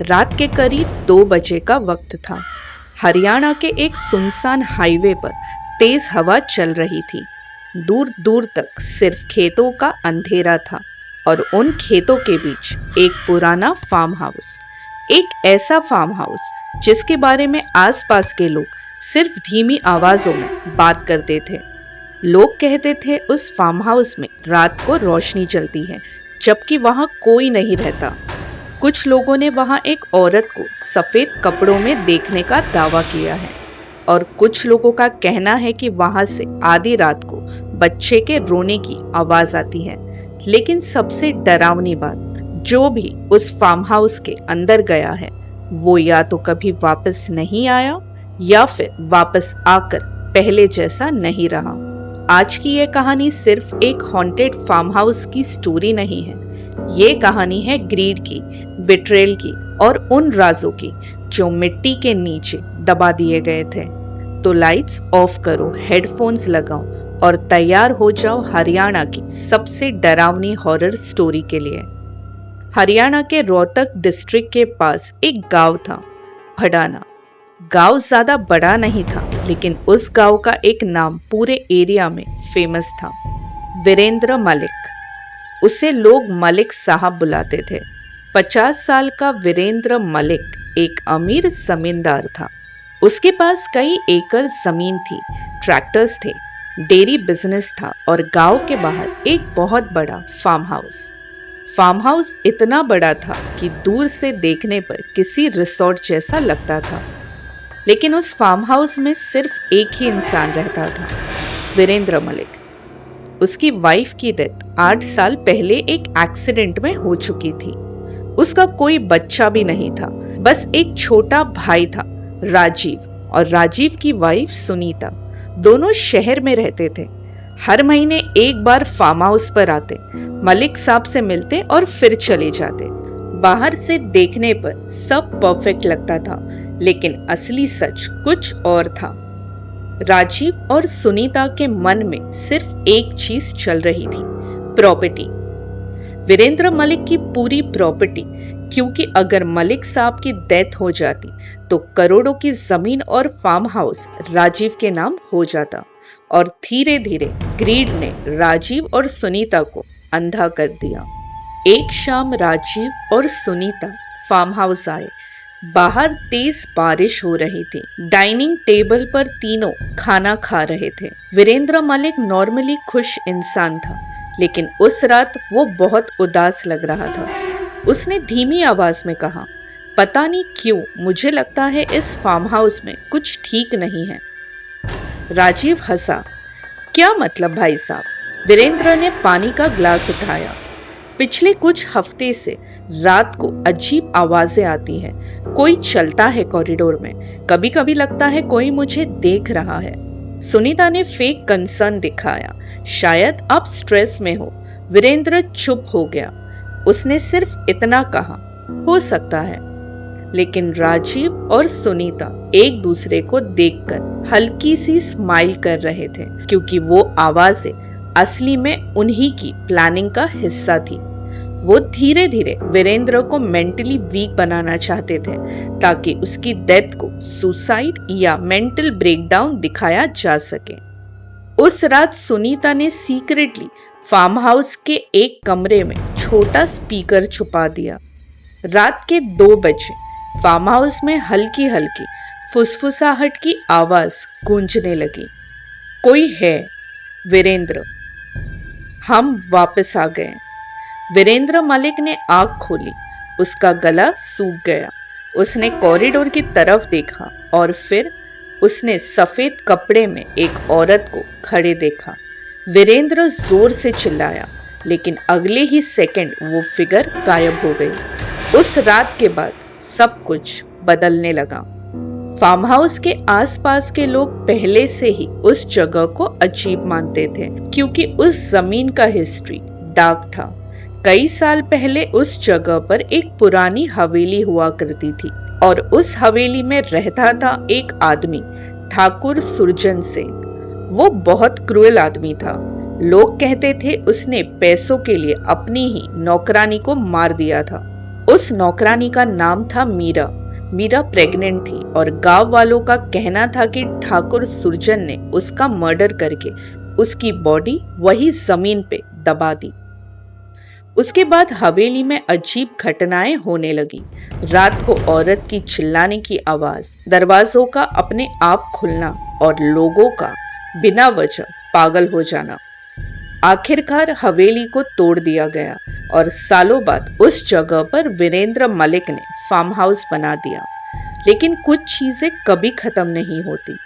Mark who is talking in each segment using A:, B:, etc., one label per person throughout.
A: रात के करीब 2 बजे का वक्त था। हरियाणा के एक सुनसान हाईवे पर तेज हवा चल रही थी। दूर दूर तक सिर्फ खेतों का अंधेरा था और उन खेतों के बीच एक पुराना फार्म हाउस। एक ऐसा फार्म हाउस जिसके बारे में आसपास के लोग सिर्फ धीमी आवाजों में बात करते थे। लोग कहते थे उस फार्म हाउस में रात को रोशनी जलती है, जबकि वहां कोई नहीं रहता। कुछ लोगों ने वहां एक औरत को सफेद कपड़ों में देखने का दावा किया है और कुछ लोगों का कहना है कि वहां से आधी रात को बच्चे के रोने की आवाज आती है। लेकिन सबसे डरावनी बात, जो भी उस फार्म हाउस के अंदर गया है वो या तो कभी वापस नहीं आया या फिर वापस आकर पहले जैसा नहीं रहा। आज की ये कहानी सिर्फ एक हॉन्टेड फार्म हाउस की स्टोरी नहीं है। ये कहानी है ग्रीड की, बिट्रेल की और उन राजों की जो मिट्टी के नीचे दबा दिए गए थे। तो लाइट्स ऑफ करो, हेडफोन्स लगाओ और तैयार हो जाओ हरियाणा की सबसे डरावनी हॉरर स्टोरी के लिए। हरियाणा के रोहतक डिस्ट्रिक्ट के पास एक गांव था, भड़ाना। गांव ज्यादा बड़ा नहीं था, लेकिन उस गांव का एक नाम पूरे एरिया में फेमस था, वीरेंद्र मलिक। उसे लोग मलिक साहब बुलाते थे। 50 साल का वीरेंद्र मलिक एक अमीर जमींदार था। उसके पास कई एकड़ जमीन थी, ट्रैक्टर्स थे, डेयरी बिजनेस था और गांव के बाहर एक बहुत बड़ा फार्म हाउस। फार्म हाउस इतना बड़ा था कि दूर से देखने पर किसी रिसोर्ट जैसा लगता था। लेकिन उस फार्म हाउस में सिर्फ एक ही इंसान रहता था, वीरेंद्र मलिक। उसकी वाइफ की डेथ 8 साल पहले एक एक्सीडेंट में हो चुकी थी। उसका कोई बच्चा भी नहीं था, बस एक छोटा भाई था, राजीव, और राजीव की वाइफ सुनीता। दोनों शहर में रहते थे। हर महीने एक बार फार्म हाउस पर आते, मलिक साहब से मिलते और फिर चले जाते। बाहर से देखने पर सब परफेक्ट लगता था, लेकिन असली सच कुछ और था। राजीव और सुनीता के मन में सिर्फ एक चीज चल रही थी, प्रॉपर्टी। वीरेंद्र मलिक की पूरी प्रॉपर्टी, क्योंकि अगर मलिक साहब की डेथ हो जाती तो करोड़ों की जमीन और फार्म हाउस राजीव के नाम हो जाता। और धीरे धीरे ग्रीड ने राजीव और सुनीता को अंधा कर दिया। एक शाम राजीव और सुनीता फार्म हाउस आए। बाहर तेज बारिश हो रही थी। डाइनिंग टेबल पर तीनों खाना खा रहे थे। वीरेंद्र मलिक नॉर्मली खुश इंसान था, लेकिन उस रात वो बहुत उदास लग रहा था। उसने धीमी आवाज में कहा, पता नहीं क्यों मुझे लगता है इस फार्म हाउस में कुछ ठीक नहीं है। राजीव हंसा, क्या मतलब भाई साहब? वीरेंद्र ने पानी का ग्लास उठाया। पिछले कुछ हफ्ते से रात को अजीब आवाजें आती हैं। कोई चलता है कॉरिडोर में, कभी कभी लगता है कोई मुझे देख रहा है। सुनीता ने फेक कंसर्न दिखाया, शायद आप स्ट्रेस में हो। वीरेंद्र चुप हो गया। उसने सिर्फ इतना कहा, हो सकता है। लेकिन राजीव और सुनीता एक दूसरे को देखकर हल्की सी स्माइल कर रहे थे, क्योंकि वो आवाजें असली में उन्हीं की प्लानिंग का हिस्सा थी। वो धीरे धीरे वीरेंद्र को मेंटली वीक बनाना चाहते थे, ताकि उसकी डेथ को सुसाइड या मेंटल ब्रेकडाउन दिखाया जा सके। उस रात सुनीता ने सीक्रेटली फार्म हाउस के एक कमरे में छोटा स्पीकर छुपा दिया। रात के 2 बजे फार्म हाउस में हल्की हल्की फुसफुसाहट की आवाज गूंजने लगी। कोई है? वीरेंद्र, हम वापस आ गए। वीरेंद्र मलिक ने आंख खोली। उसका गला सूख गया। उसने कॉरिडोर की तरफ देखा और फिर उसने सफेद कपड़े में एक औरत को खड़े देखा। वीरेंद्र जोर से चिल्लाया, लेकिन अगले ही सेकंड वो फिगर गायब हो गई। उस रात के बाद सब कुछ बदलने लगा। फार्म हाउस के आसपास के लोग पहले से ही उस जगह को अजीब मानते थे, क्योंकि उस जमीन का हिस्ट्री डार्क था। कई साल पहले उस जगह पर एक पुरानी हवेली हुआ करती थी और उस हवेली में रहता था एक आदमी, ठाकुर सुरजन सिंह। वो बहुत क्रूएल आदमी था। लोग कहते थे उसने पैसों के लिए अपनी ही नौकरानी को मार दिया था। उस नौकरानी का नाम था मीरा। मीरा प्रेग्नेंट थी और गांव वालों का कहना था कि ठाकुर सुरजन ने उसका मर्डर करके उसकी बॉडी वही जमीन पे दबा दी। उसके बाद हवेली में अजीब घटनाएं होने लगी। रात को औरत की चिल्लाने की आवाज, दरवाजों का अपने आप खुलना और लोगों का बिना वजह पागल हो जाना। आखिरकार हवेली को तोड़ दिया गया और सालों बाद उस जगह पर वीरेंद्र मलिक ने फार्म हाउस बना दिया। लेकिन कुछ चीजें कभी खत्म नहीं होती।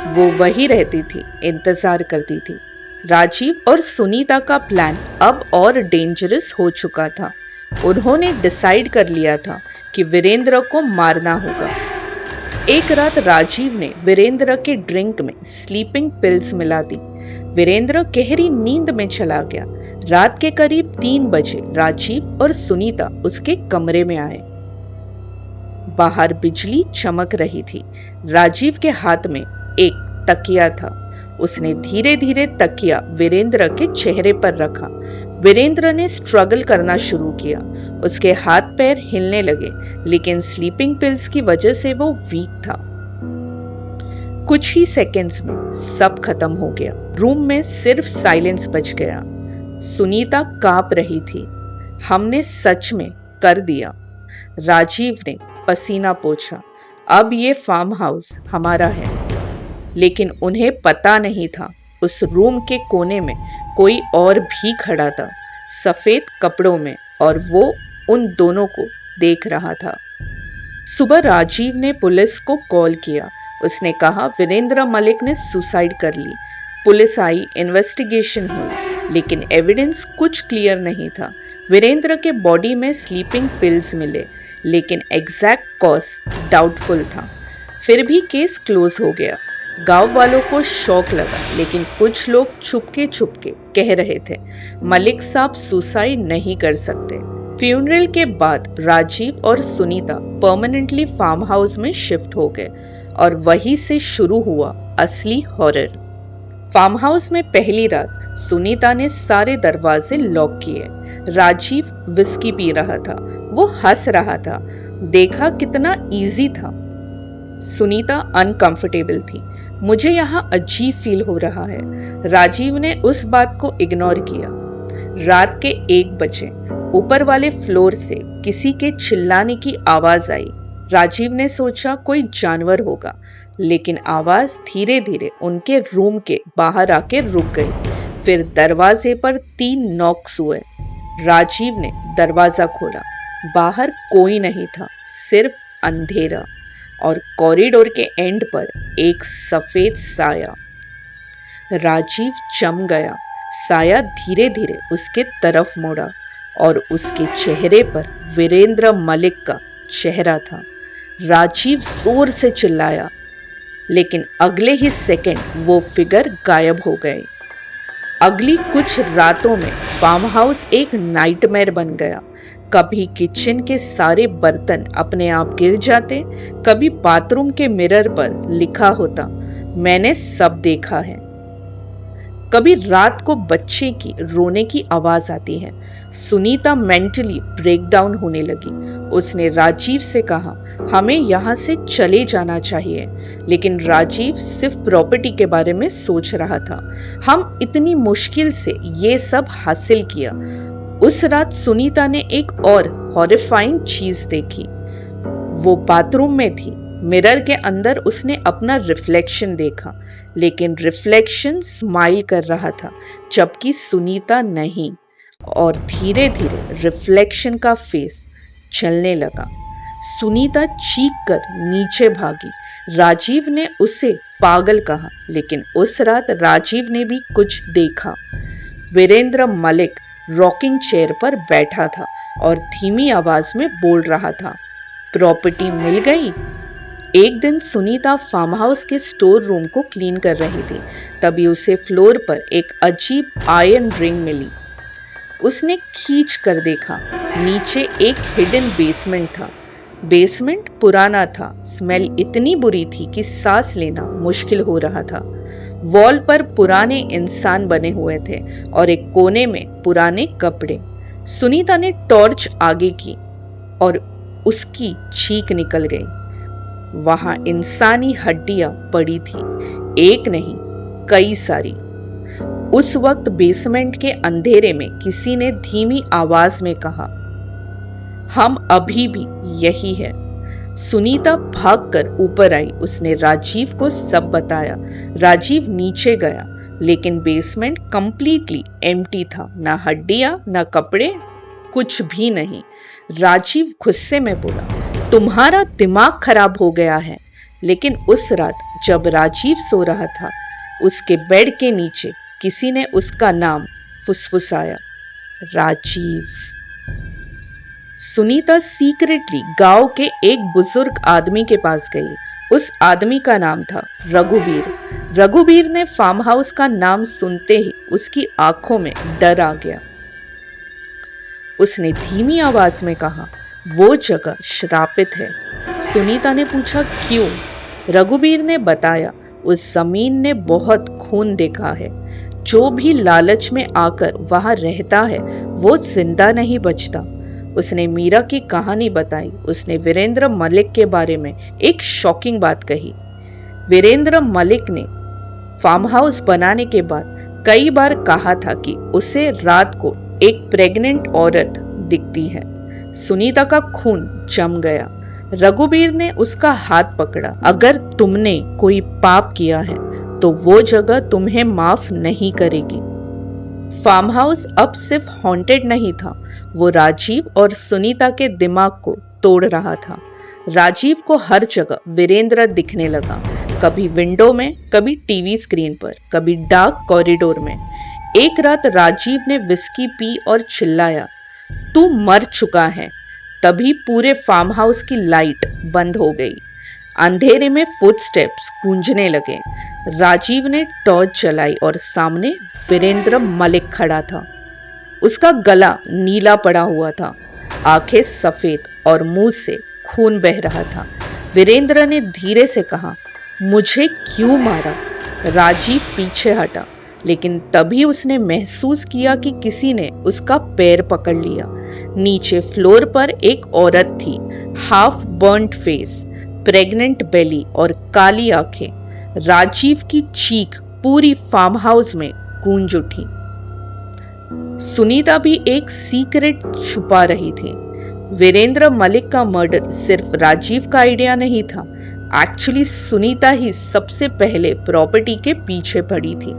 A: वो वही रहती थी, इंतजार करती थी। राजीव और सुनीता का प्लान अब और डेंजरस हो चुका था। उन्होंने डिसाइड कर लिया था कि वीरेंद्र को मारना होगा। एक रात राजीव ने वीरेंद्र के ड्रिंक में स्लीपिंग पिल्स मिला दी। वीरेंद्र गहरी नींद में चला गया। रात के करीब 3 बजे राजीव और सुनीता उसके कमरे में आए। बाहर बिजली चमक रही थी। राजीव के हाथ में एक तकिया था। उसने धीरे धीरे तकिया वीरेंद्र के चेहरे पर रखा। वीरेंद्र ने स्ट्रगल करना शुरू किया। उसके हाथ पैर हिलने लगे, लेकिन स्लीपिंग पिल्स की वजह से वो वीक था। कुछ ही सेकंड्स में सब खत्म हो गया। रूम में सिर्फ साइलेंस बच गया। सुनीता कांप रही थी। हमने सच में कर दिया। राजीव ने पसीना पोंछा। अब ये फार्म हाउस हमारा है। लेकिन उन्हें पता नहीं था, उस रूम के कोने में कोई और भी खड़ा था, सफेद कपड़ों में, और वो उन दोनों को देख रहा था। सुबह राजीव ने पुलिस को कॉल किया। उसने कहा वीरेंद्र मलिक ने सुसाइड कर ली। पुलिस आई, इन्वेस्टिगेशन हुई, लेकिन एविडेंस कुछ क्लियर नहीं था। वीरेंद्र के बॉडी में स्लीपिंग पिल्स मिले, लेकिन एग्जैक्ट कॉज डाउटफुल था। फिर भी केस क्लोज हो गया। गांव वालों को शौक लगा, लेकिन कुछ लोग छुपके छुपके कह रहे थे मलिक साहब सुसाइड नहीं कर सकते। फ्यूनरल के बाद राजीव और सुनीता परमानेंटली फार्म हाउस में शिफ्ट हो गए और वहीं से शुरू हुआ असली हॉरर। फार्म हाउस में पहली रात सुनीता ने सारे दरवाजे लॉक किए। राजीव विस्की पी रहा था। वो हंस रहा था। देखा कितना इजी था। सुनीता अनकंफर्टेबल थी। मुझे यहाँ अजीब फील हो रहा है। राजीव ने उस बात को इग्नोर किया। रात के 1 बजे ऊपर वाले फ्लोर से किसी के चिल्लाने की आवाज आई। राजीव ने सोचा कोई जानवर होगा, लेकिन आवाज धीरे धीरे उनके रूम के बाहर आके रुक गई। फिर दरवाजे पर 3 नॉक्स हुए। राजीव ने दरवाजा खोला। बाहर कोई नहीं था, सिर्फ अंधेरा और कॉरिडोर के एंड पर एक सफेद साया। राजीव चम गया। साया धीरे धीरे उसके तरफ मुड़ा और उसके चेहरे पर वीरेंद्र मलिक का चेहरा था। राजीव जोर से चिल्लाया, लेकिन अगले ही सेकंड वो फिगर गायब हो गए। अगली कुछ रातों में फार्म हाउस एक नाइटमेयर बन गया। कभी किचन के सारे बर्तन अपने आप गिर जाते, कभी बाथरूम के मिरर पर लिखा होता मैंने सब देखा है। कभी रात को बच्चे की रोने की आवाज आती है। सुनीता मेंटली ब्रेकडाउन होने लगी। उसने राजीव से कहा हमें यहाँ से चले जाना चाहिए, लेकिन राजीव सिर्फ प्रॉपर्टी के बारे में सोच रहा था। हम इतनी मुश्किल से ये सब हासिल किया। उस रात सुनीता ने एक और हॉरिफाइंग चीज देखी। वो बाथरूम में थी। मिरर के अंदर उसने अपना रिफ्लेक्शन देखा, लेकिन रिफ्लेक्शन स्माइल कर रहा था, जबकि सुनीता नहीं। और धीरे धीरे रिफ्लेक्शन का फेस चलने लगा। सुनीता चीख कर नीचे भागी। राजीव ने उसे पागल कहा, लेकिन उस रात राजीव ने भी कुछ देखा। वीरेंद्र मलिक रॉकिंग चेयर पर बैठा था और धीमी आवाज में बोल रहा था प्रॉपर्टी मिल गई। एक दिन सुनीता फार्म हाउस के स्टोर रूम को क्लीन कर रही थी। तभी उसे फ्लोर पर एक अजीब आयरन रिंग मिली। उसने खींच कर देखा। नीचे एक हिडन बेसमेंट था। बेसमेंट पुराना था। स्मेल इतनी बुरी थी कि सांस लेना मुश्किल हो रहा था। वॉल पर पुराने इंसान बने हुए थे और एक कोने में पुराने कपड़े। सुनीता ने टॉर्च आगे की और उसकी चीख निकल गई। वहां इंसानी हड्डियां पड़ी थी, एक नहीं कई सारी। उस वक्त बेसमेंट के अंधेरे में किसी ने धीमी आवाज में कहा, हम अभी भी यही है। सुनीता भागकर ऊपर आई। उसने राजीव को सब बताया। राजीव नीचे गया, लेकिन बेसमेंट कंप्लीटली एम्प्टी था। ना हड्डियां, ना कपड़े, कुछ भी नहीं। राजीव गुस्से में बोला, तुम्हारा दिमाग खराब हो गया है। लेकिन उस रात जब राजीव सो रहा था, उसके बेड के नीचे किसी ने उसका नाम फुसफुसाया, राजीव। सुनीता सीक्रेटली गांव के एक बुजुर्ग आदमी के पास गई। उस आदमी का नाम था रघुवीर। रघुवीर ने फार्म हाउस का नाम सुनते ही उसकी आंखों में डर आ गया। उसने धीमी आवाज में कहा, वो जगह श्रापित है। सुनीता ने पूछा, क्यों? रघुवीर ने बताया, उस जमीन ने बहुत खून देखा है। जो भी लालच में आकर वहां रहता है, वो जिंदा नहीं बचता। उसने मीरा की कहानी बताई। उसने वीरेंद्र मलिक के बारे में एक शॉकिंग बात कही। वीरेंद्र मलिक ने फार्म हाउस बनाने के बाद कई बार कहा था कि उसे रात को एक प्रेग्नेंट औरत दिखती है। सुनीता का खून जम गया। रघुवीर ने उसका हाथ पकड़ा। अगर तुमने कोई पाप किया है तो वो जगह तुम्हें माफ नहीं करेगी। फार्म हाउस अब सिर्फ हॉन्टेड नहीं था, वो राजीव और सुनीता के दिमाग को तोड़ रहा था। राजीव को हर जगह वीरेंद्र दिखने लगा, कभी विंडो में, कभी टीवी स्क्रीन पर, कभी डार्क कॉरिडोर में। एक रात राजीव ने विस्की पी और चिल्लाया, तू मर चुका है। तभी पूरे फार्म हाउस की लाइट बंद हो गई। अंधेरे में फुटस्टेप्स गूंजने लगे। राजीव ने टॉर्च जलाई और सामने वीरेंद्र मलिक खड़ा था। उसका गला नीला पड़ा हुआ था, आंखें सफेद और मुंह से खून बह रहा था। वीरेंद्र ने धीरे से कहा, मुझे क्यों मारा? राजीव पीछे हटा, लेकिन तभी उसने महसूस किया कि किसी ने उसका पैर पकड़ लिया। नीचे फ्लोर पर एक औरत थी, हाफ बर्न्ड फेस, प्रेग्नेंट बेली और काली आंखें। राजीव की चीख पूरी फार्म हाउस में गूंज उठी। सुनीता भी एक सीक्रेट छुपा रही थी। वीरेंद्र मलिक का मर्डर सिर्फ राजीव का आइडिया नहीं था। एक्चुअली सुनीता ही सबसे पहले प्रॉपर्टी के पीछे पड़ी थी।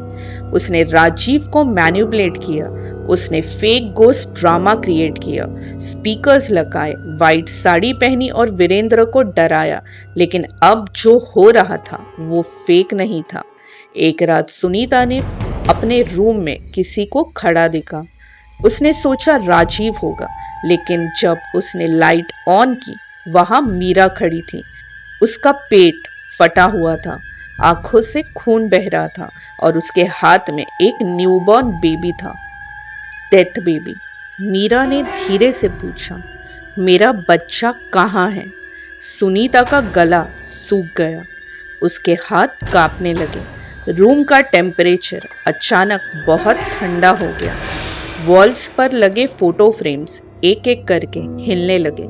A: उसने राजीव को मैनिपुलेट किया। उसने फेक गोस्ट ड्रामा क्रिएट किया, स्पीकर्स लगाए, वाइट साड़ी पहनी और वीरेंद्र को डराया। लेकिन अब जो हो रहा था वो फेक नहीं था। एक रात सुनीता ने अपने रूम में किसी को खड़ा देखा। उसने सोचा राजीव होगा, लेकिन जब उसने लाइट ऑन की, वहां मीरा खड़ी थी। उसका पेट फटा हुआ था, आंखों से खून बह रहा था और उसके हाथ में एक न्यूबॉर्न बेबी था, डेथ बेबी। मीरा ने धीरे से पूछा, मेरा बच्चा कहाँ है? सुनीता का गला सूख गया, उसके हाथ कांपने लगे। रूम का टेम्परेचर अचानक बहुत ठंडा हो गया। वॉल्स पर लगे फोटो फ्रेम्स एक एक करके हिलने लगे।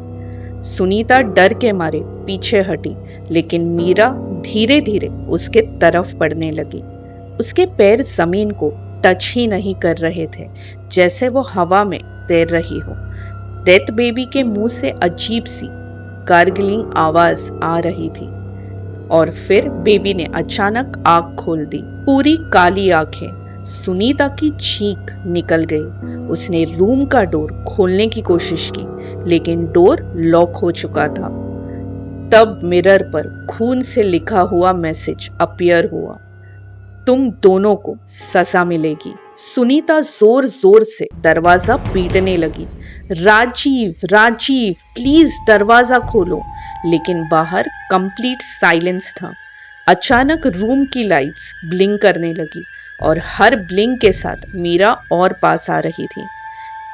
A: सुनीता डर के मारे पीछे हटी, लेकिन मीरा धीरे धीरे उसके तरफ बढ़ने लगी। उसके पैर जमीन को टच ही नहीं कर रहे थे, जैसे वो हवा में तैर रही हो। डेथ बेबी के मुंह से अजीब सी गार्गलिंग आवाज आ रही थी और फिर बेबी ने अचानक आंख खोल दी, पूरी काली आंखें। सुनीता की चीख निकल गई। उसने रूम का डोर खोलने की कोशिश की, लेकिन डोर लॉक हो चुका था। तब मिरर पर खून से लिखा हुआ मैसेज अपीयर हुआ, तुम दोनों को सजा मिलेगी। सुनीता जोर जोर से दरवाजा पीटने लगी, राजीव राजीव प्लीज दरवाजा खोलो। लेकिन बाहर कंप्लीट साइलेंस था। अचानक रूम की लाइट्स ब्लिंक करने लगी और हर ब्लिंक के साथ मीरा और पास आ रही थी।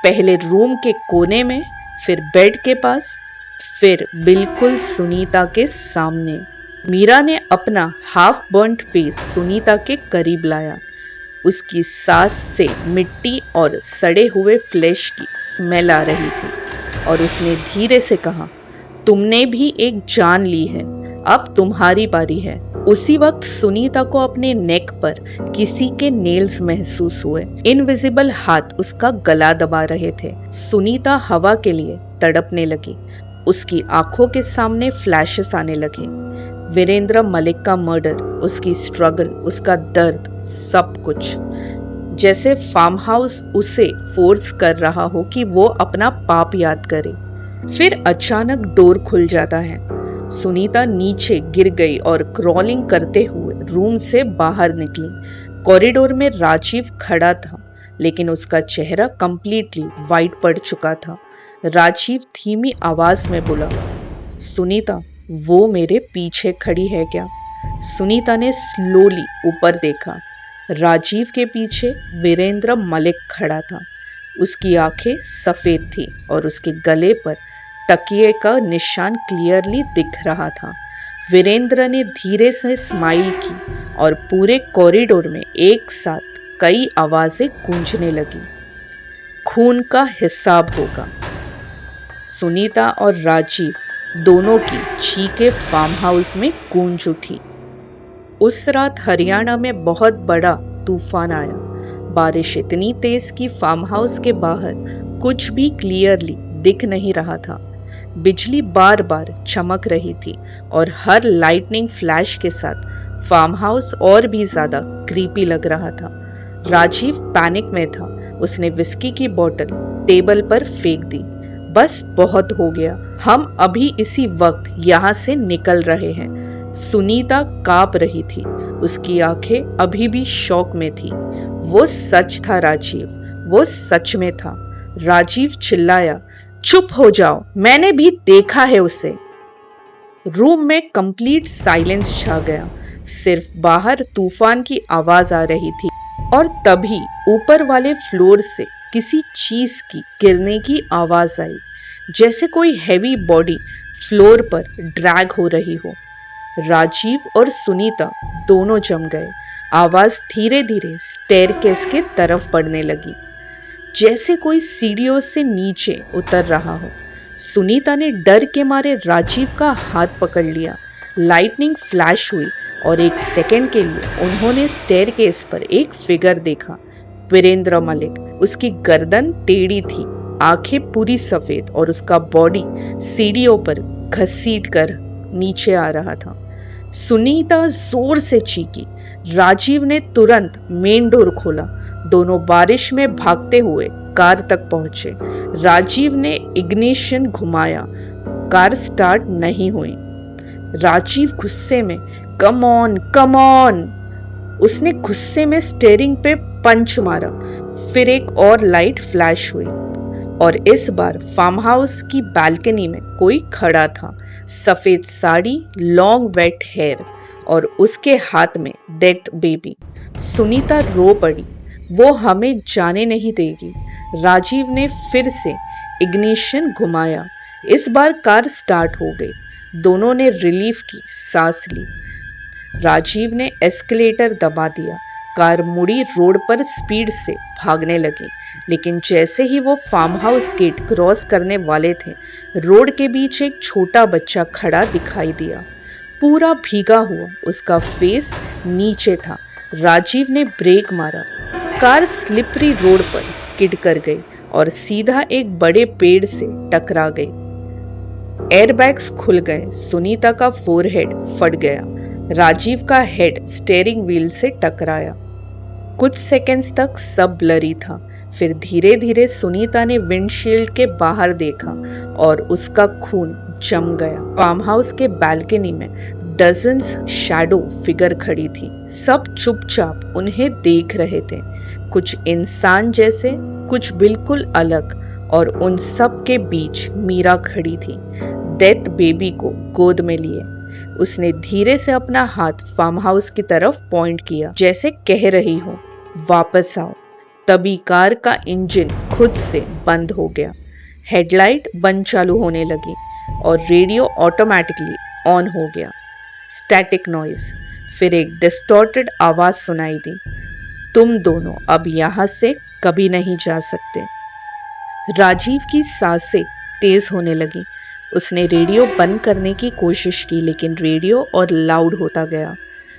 A: पहले रूम के कोने में, फिर बेड के पास, फिर बिल्कुल सुनीता के सामने। मीरा ने अपना हाफ बर्न्ड फेस सुनीता के करीब लाया। उसकी सांस से मिट्टी और सड़े हुए फ्लेश की स्मेल आ रही थी। और उसने धीरे से कहा, तुमने भी एक जान ली है, अब तुम्हारी बारी है। उसी वक्त सुनीता को अपने नेक पर किसी के नेल्स महसूस हुए। इनविजिबल हाथ उसका गला दबा रहे थे। सुनीता हवा के लिए तड़पने लगी। उसकी आंखों के सामने फ्लैशेस आने लगे। वीरेंद्र मलिक का मर्डर, उसकी स्ट्रगल, उसका दर्द, सब कुछ। जैसे फार्म हाउस उसे फोर्स कर रहा हो कि वो अपना पाप याद करे। फिर अचानक डोर खुल जाता है। सुनीता नीचे गिर गई और क्रॉलिंग करते हुए रूम से बाहर निकली। कॉरिडोर में राजीव खड़ा था, लेकिन उसका चेहरा कंप्लीटली वाइट पड़ चुका था। राजीव धीमी आवाज में बोला, सुनीता, वो मेरे पीछे खड़ी है क्या? सुनीता ने स्लोली ऊपर देखा। राजीव के पीछे वीरेंद्र मलिक खड़ा था। उसकी आंखें सफेद थी और उसके गले पर तकिए का निशान क्लियरली दिख रहा था। वीरेंद्र ने धीरे से स्माइल की और पूरे कॉरिडोर में एक साथ कई आवाजें गूंजने लगी। खून का हिसाब होगा। सुनीता और राजीव दोनों की चीखें फार्म हाउस में गूंज उठी। उस रात हरियाणा में बहुत बड़ा तूफान आया। बारिश इतनी तेज कि फार्म हाउस के बाहर कुछ भी क्लियरली दिख नहीं रहा था। बिजली बार बार चमक रही थी और हर लाइटनिंग फ्लैश के साथ फार्म हाउस और भी ज्यादा क्रीपी लग रहा था। राजीव पैनिक में था। उसने विस्की की बोतल टेबल पर फेंक दी। बस बहुत हो गया, हम अभी इसी वक्त यहाँ से निकल रहे हैं। सुनीता कांप रही थी। उसकी आंखें अभी भी शॉक में थी। वो सच था राजीव, वो सच में था। राजीव चिल्लाया, चुप हो जाओ, मैंने भी देखा है उसे। रूम में कंप्लीट साइलेंस छा गया। सिर्फ बाहर तूफान की आवाज आ रही थी और तभी ऊपर वाले फ्लोर से किसी चीज की गिरने की आवाज आई, जैसे कोई हैवी बॉडी फ्लोर पर ड्रैग हो रही हो। राजीव और सुनीता दोनों जम गए। आवाज धीरे धीरे स्टेयरकेस के तरफ बढ़ने लगी, जैसे कोई सीढ़ियों से नीचे उतर रहा हो। सुनीता ने डर के मारे राजीव का हाथ पकड़ लिया। लाइटनिंग फ्लैश हुई और एक सेकंड के लिए उन्होंने स्टेयरकेस पर एक फिगर देखा, वीरेंद्र मलिक। उसकी गर्दन टेढ़ी थी, आंखें पूरी सफेद और उसका बॉडी सीढ़ियों पर घसीट कर नीचे आ रहा था। सुनीता जोर से चीखी। राजीव ने तुरंत मेन डोर खोला। दोनों बारिश में भागते हुए कार तक पहुंचे। राजीव ने इग्निशन घुमाया, कार स्टार्ट नहीं हुई। राजीव गुस्से में, कम ऑन कम ऑन। उसने गुस्से में स्टीयरिंग पे पंच मारा। फिर एक और लाइट फ्लैश हुई और इस बार फार्म हाउस की बालकनी में कोई खड़ा था। सफेद साड़ी, लॉन्ग वेट हेयर और उसके हाथ में डेड बेबी। सुनीता रो पड़ी, वो हमें जाने नहीं देगी। राजीव ने फिर से इग्निशन घुमाया। इस बार कार स्टार्ट हो गई। दोनों ने रिलीफ की सांस ली। राजीव ने एस्केलेटर दबा दिया। कार मुड़ी रोड पर स्पीड से भागने लगी, लेकिन जैसे ही वो फार्म हाउस गेट क्रॉस करने वाले थे, रोड के बीच एक छोटा बच्चा खड़ा दिखाई दिया, पूरा भीगा हुआ। उसका फेस नीचे था। राजीव ने ब्रेक मारा। कार स्लिपरी रोड पर स्किड कर गई और सीधा एक बड़े पेड़ से टकरा गई। एयरबैग्स खुल गए। सुनीता का फोरहेड फट गया। राजीव का हेड स्टीयरिंग व्हील से टकराया। कुछ सेकंड्स तक सब ब्लरी था। फिर धीरे धीरे सुनीता ने विंडशील्ड के बाहर देखा और उसका खून जम गया। फार्म हाउस के बालकनी में डजन्स शैडो फिगर खड़ी थी। सब चुपचाप उन्हें देख रहे थे, कुछ इंसान जैसे, कुछ बिल्कुल अलग। और उन सब के बीच मीरा खड़ी थी, डेथ बेबी को गोद में लिए। उसने धीरे से अपना हाथ फार्म हाउस की तरफ पॉइंट किया, जैसे कह रही हो, वापस आओ। तभी कार का इंजन खुद से बंद हो गया। हेडलाइट बंद चालू होने लगी और रेडियो ऑटोमेटिकली ऑन हो गया। Static noise. फिर एक डिस्टॉर्टेड आवाज सुनाई दी, तुम दोनों अब यहां से कभी नहीं जा सकते। राजीव की सांसें तेज होने लगी। उसने रेडियो बंद करने की कोशिश की, लेकिन रेडियो और लाउड होता गया।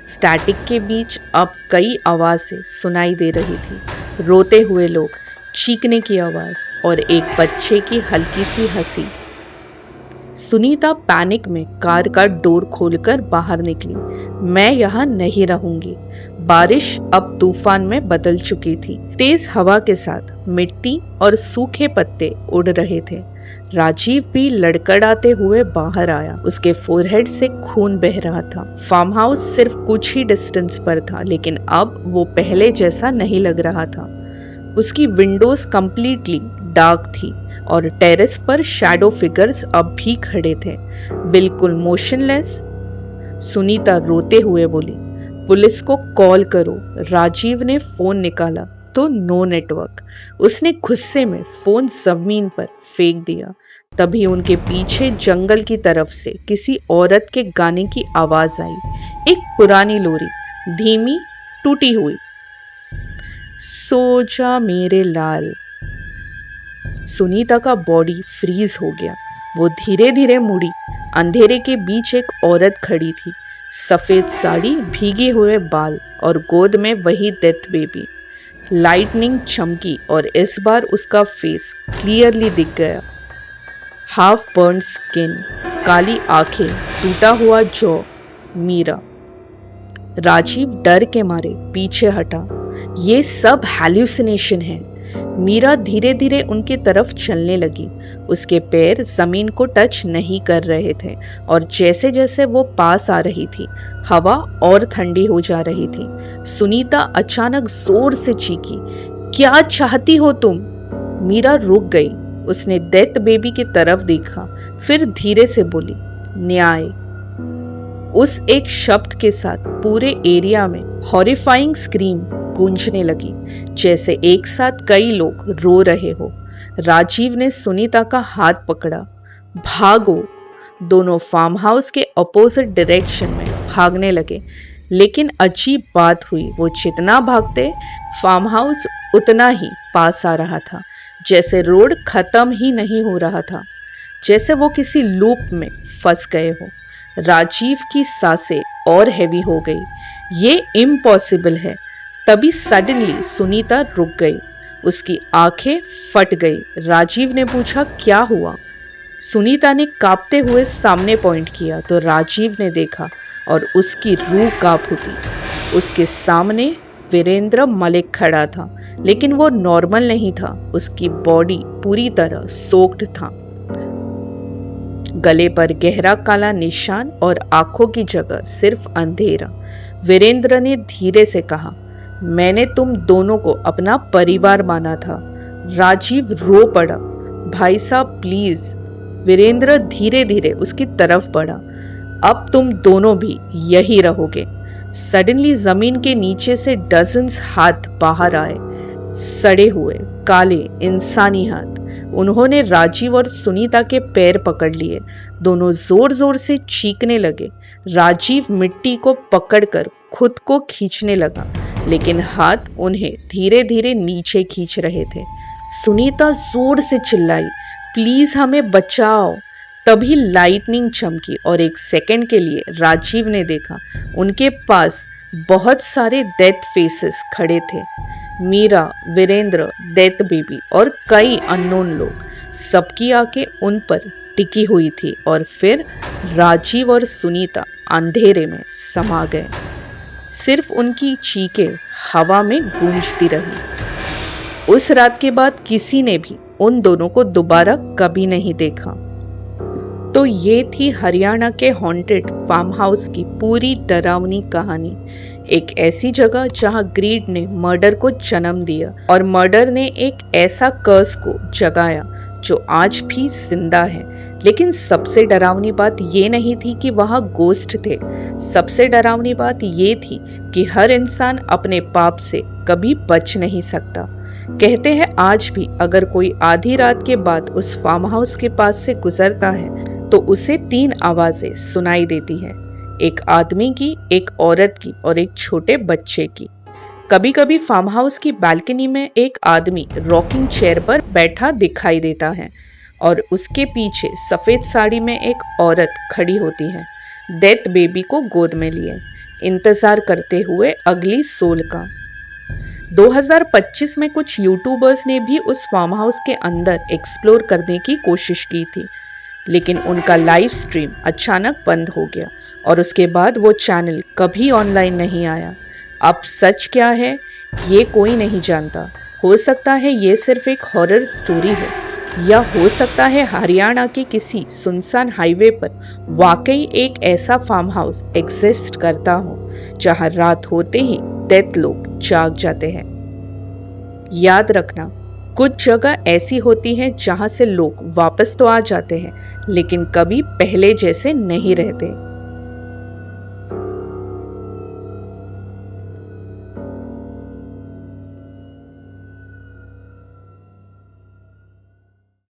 A: स्टैटिक के बीच अब कई आवाज़ें सुनाई दे रही थी, रोते हुए लोग, चीखने की आवाज़ और एक बच्चे की हल्की सी हंसी। सुनीता पैनिक में कार का डोर खोलकर बाहर निकली। मैं यहाँ नहीं रहूंगी। बारिश अब तूफान में बदल चुकी थी। तेज हवा के साथ मिट्टी और सूखे पत्ते उड़ रहे थे। राजीव भी लड़खड़ाते हुए बाहर आया। उसके फोरहेड से खून बह रहा था। फार्म हाउस सिर्फ कुछ ही डिस्टेंस पर था, लेकिन अब वो पहले जैसा नहीं लग रहा था। उसकी विंडोज कंप्लीटली डार्क थी और टेरेस पर शैडो फिगर्स अब भी खड़े थे, बिल्कुल मोशनलेस। सुनीता रोते हुए बोली, पुलिस को कॉल करो। राजीव ने फोन निकाला तो नो नेटवर्क। उसने गुस्से में फोन जमीन पर फेंक दिया। तभी उनके पीछे जंगल की तरफ से किसी औरत के गाने की आवाज आई। एक पुरानी लोरी, धीमी, टूटी हुई। सो जा मेरे लाल। सुनीता का बॉडी फ्रीज हो गया। वो धीरे धीरे मुड़ी। अंधेरे के बीच एक औरत खड़ी थी, सफेद साड़ी, भीगे हुए बाल और गोद में वही डेथ बेबी। लाइटनिंग चमकी और इस बार उसका फेस क्लियरली दिख गया। हाफ बर्न स्किन, काली आंखें, टूटा हुआ जॉ, मीरा। राजीव डर के मारे पीछे हटा। ये सब हैल्यूसिनेशन है। मीरा धीरे धीरे उनकी तरफ चलने लगी। उसके पैर जमीन को टच नहीं कर रहे थे और जैसे जैसे वो पास आ रही थी, हवा और ठंडी हो जा रही थी। सुनीता अचानक जोर से चीखी, क्या चाहती हो तुम? मीरा रुक गई। उसने डेथ बेबी की तरफ देखा, फिर धीरे से बोली, न्याय। उस एक शब्द के साथ पूरे एरिया में हॉरिफाइंग स्क्रीम गूंजने लगी, जैसे एक साथ कई लोग रो रहे हो। राजीव ने सुनीता का हाथ पकड़ा। भागो। दोनों फार्म हाउस के अपोजिट डायरेक्शन में भागने लगे। लेकिन अजीब बात हुई, वो जितना भागते फार्म हाउस उतना ही पास आ रहा था, जैसे रोड खत्म ही नहीं हो रहा था, जैसे वो किसी लूप में फंस गए हो। राजीव की सांसें और हैवी हो गई। ये इम्पॉसिबल है। तभी सडनली सुनीता रुक गई। उसकी आंखें फट गई। राजीव ने पूछा, क्या हुआ? सुनीता ने कांपते हुए सामने पॉइंट किया तो राजीव ने देखा और उसकी रूह कांप उठी। उसके सामने वीरेंद्र मलिक खड़ा था, लेकिन वो नॉर्मल नहीं था। उसकी बॉडी पूरी तरह सोक्ड था। गले पर गहरा काला निशान और आंखों की जगह सिर्फ अंधेरा। वीरेंद्र ने धीरे से कहा, मैंने तुम दोनों को अपना परिवार माना था। राजीव रो पड़ा। भाई साहब प्लीज। वीरेंद्र धीरे धीरे उसकी तरफ बढ़ा। अब तुम दोनों भी यही रहोगे। सडनली जमीन के नीचे से डजन्स हाथ बाहर आए, सड़े हुए काले इंसानी हाथ। उन्होंने राजीव और सुनीता के पैर पकड़ लिए। दोनों जोर जोर से चीखने लगे। राजीव मिट्टी को पकड़कर खुद को खींचने लगा, लेकिन हाथ उन्हें धीरे धीरे नीचे खींच रहे थे। सुनीता जोर से चिल्लाई, प्लीज हमें बचाओ। तभी लाइटनिंग चमकी और एक सेकंड के लिए राजीव ने देखा, उनके पास बहुत सारे डेथ फेसेस खड़े थे। मीरा, वीरेंद्र, डेथ बेबी और कई अननोन लोग। सबकी आंखें उन पर टिकी हुई थी और फिर राजीव और सुनीता अंधेरे में समा गए। सिर्फ उनकी चीखें हवा में गूंजती रही। उस रात के बाद किसी ने भी उन दोनों को दोबारा कभी नहीं देखा। तो ये थी हरियाणा के हॉन्टेड फार्म हाउस की पूरी डरावनी कहानी। एक ऐसी जगह जहां ग्रीड ने मर्डर को जन्म दिया और मर्डर ने एक ऐसा कर्स को जगाया जो आज भी जिंदा है। लेकिन सबसे डरावनी बात ये नहीं थी कि वहां गोस्ट थे। सबसे डरावनी बात ये थी कि हर इंसान अपने पाप से कभी बच नहीं सकता। कहते हैं आज भी अगर कोई आधी रात के बाद उस फार्म हाउस के पास से गुजरता है तो उसे 3 आवाजें सुनाई देती है, एक आदमी की, एक औरत की और एक छोटे बच्चे की। कभी कभी फार्म हाउस की बालकनी में एक आदमी रॉकिंग चेयर पर बैठा दिखाई देता है। और उसके पीछे सफेद साड़ी में एक औरत खड़ी होती है, डेथ बेबी को गोद में लिए, इंतजार करते हुए अगली सोल का। 2025 में कुछ यूट्यूबर्स ने भी उस फार्म हाउस के अंदर एक्सप्लोर करने की कोशिश की थी, लेकिन उनका लाइव स्ट्रीम अचानक बंद हो गया और उसके बाद वो चैनल कभी ऑनलाइन नहीं आया। अब सच क्या है ये कोई नहीं जानता। हो सकता है ये सिर्फ एक हॉरर स्टोरी है, या हो सकता है हरियाणा के किसी सुनसान हाईवे पर वाकई एक ऐसा फार्म हाउस एग्जिस्ट करता हो जहां रात होते ही डेथ लोग जाग जाते हैं। याद रखना, कुछ जगह ऐसी होती है जहां से लोग वापस तो आ जाते हैं, लेकिन कभी पहले जैसे नहीं रहते।